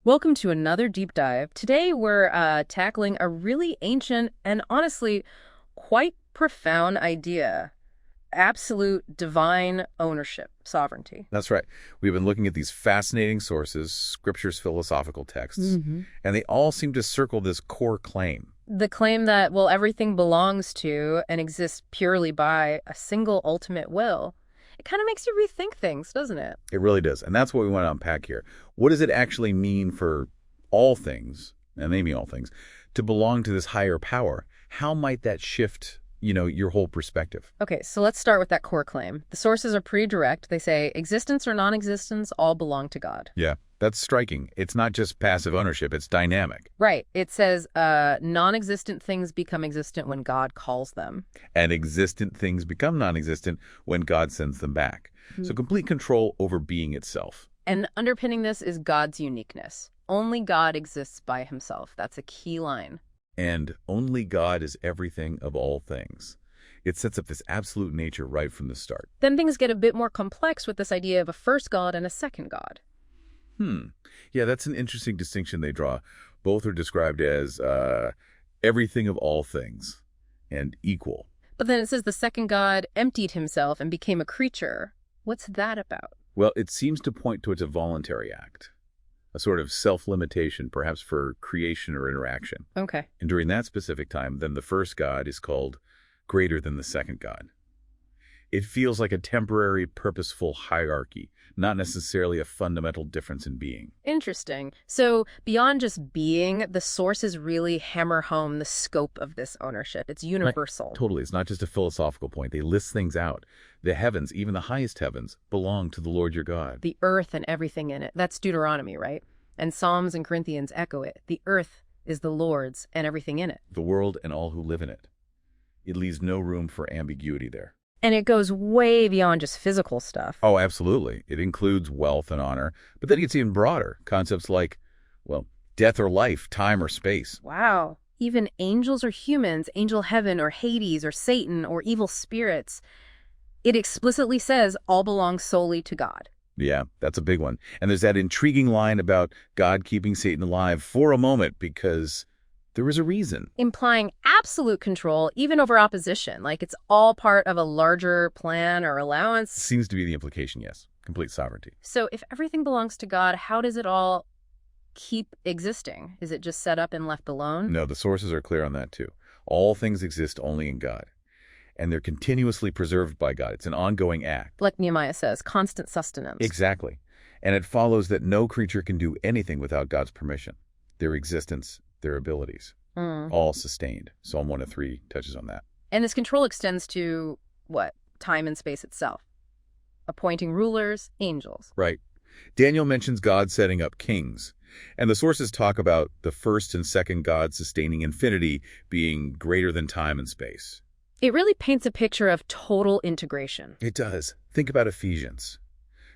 Welcome to another deep dive. Today we're tackling a really ancient and honestly quite profound idea. Absolute divine ownership, sovereignty. That's right. We've been looking at these fascinating sources, scripture's philosophical texts, and they all seem to circle this core claim. The claim that, well, everything belongs to and exists purely by a single ultimate will. It kind of makes you rethink things, doesn't it? It really does. And that's what we want to unpack here. What does it actually mean for all things, and they mean all things, to belong to this higher power? How might that shift, your whole perspective? Okay, so let's start with that core claim. The sources are pretty direct. They say existence or non-existence all belong to God. Yeah, that's striking. It's not just passive ownership, it's dynamic. Right. It says non-existent things become existent when God calls them. And existent things become non-existent when God sends them back. So complete control over being itself. And underpinning this is God's uniqueness. Only God exists by himself. That's a key line. And only God is everything of all things. It sets up this absolute nature right from the start. Then things get a bit more complex with this idea of a first God and a second God. Yeah, that's an interesting distinction they draw. Both are described as everything of all things and equal. But then it says the second God emptied himself and became a creature. What's that about? Well, it seems to point towards a voluntary act, a sort of self-limitation, perhaps for creation or interaction. Okay. And during that specific time, then the first God is called greater than the second God. It feels like a temporary, purposeful hierarchy, not necessarily a fundamental difference in being. Interesting. So beyond just being, the sources really hammer home the scope of this ownership. It's universal. Right. Totally. It's not just a philosophical point. They list things out. The heavens, even the highest heavens, belong to the Lord your God. The earth and everything in it. That's Deuteronomy, right? And Psalms and Corinthians echo it. The earth is the Lord's and everything in it. The world and all who live in it. It leaves no room for ambiguity there. And it goes way beyond just physical stuff. Oh, absolutely. It includes wealth and honor, but then it gets even broader. Concepts like, well, death or life, time or space. Wow. Even angels or humans, angel heaven or Hades or Satan or evil spirits, it explicitly says all belongs solely to God. Yeah, that's a big one. And there's that intriguing line about God keeping Satan alive for a moment because there is a reason. Implying absolute control, even over opposition, like it's all part of a larger plan or allowance. Seems to be the implication, yes. Complete sovereignty. So if everything belongs to God, how does it all keep existing? Is it just set up and left alone? No, the sources are clear on that too. All things exist only in God. And they're continuously preserved by God. It's an ongoing act. Like Nehemiah says, constant sustenance. Exactly. And it follows that no creature can do anything without God's permission. Their existence, their abilities, all sustained. Psalm 103 touches on that. And this control extends to, what? Time and space itself. Appointing rulers, angels. Right. Daniel mentions God setting up kings. And the sources talk about the first and second God sustaining infinity being greater than time and space. It really paints a picture of total integration. It does. Think about Ephesians.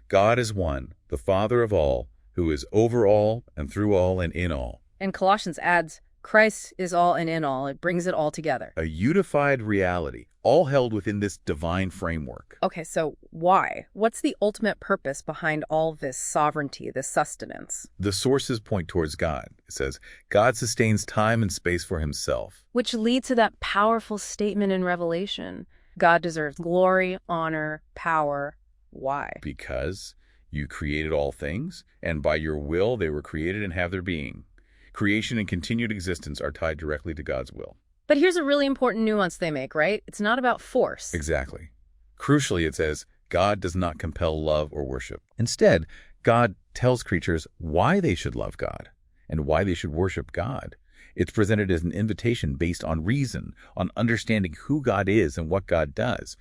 God is one, the Father of all, who is over all and through all and in all. And Colossians adds, Christ is all and in all. It brings it all together. A unified reality, all held within this divine framework. Okay, so why? What's the ultimate purpose behind all this sovereignty, this sustenance? The sources point towards God. It says, God sustains time and space for himself. Which leads to that powerful statement in Revelation. God deserves glory, honor, power. Why? Because you created all things, and by your will they were created and have their being. Creation and continued existence are tied directly to God's will. But here's a really important nuance they make, right? It's not about force. Exactly. Crucially, it says, God does not compel love or worship. Instead, God tells creatures why they should love God and why they should worship God. It's presented as an invitation based on reason, on understanding who God is and what God does,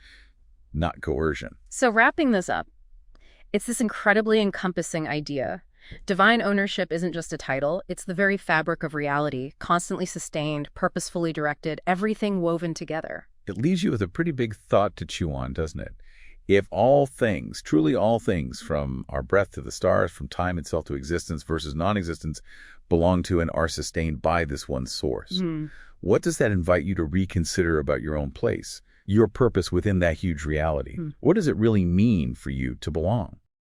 not coercion. So wrapping this up, it's this incredibly encompassing idea. Divine ownership isn't just a title, it's the very fabric of reality, constantly sustained, purposefully directed, everything woven together. It leaves you with a pretty big thought to chew on, doesn't it? If all things, truly all things, from our breath to the stars, from time itself to existence versus non-existence, belong to and are sustained by this one source, what does that invite you to reconsider about your own place, your purpose within that huge reality? What does it really mean for you to belong?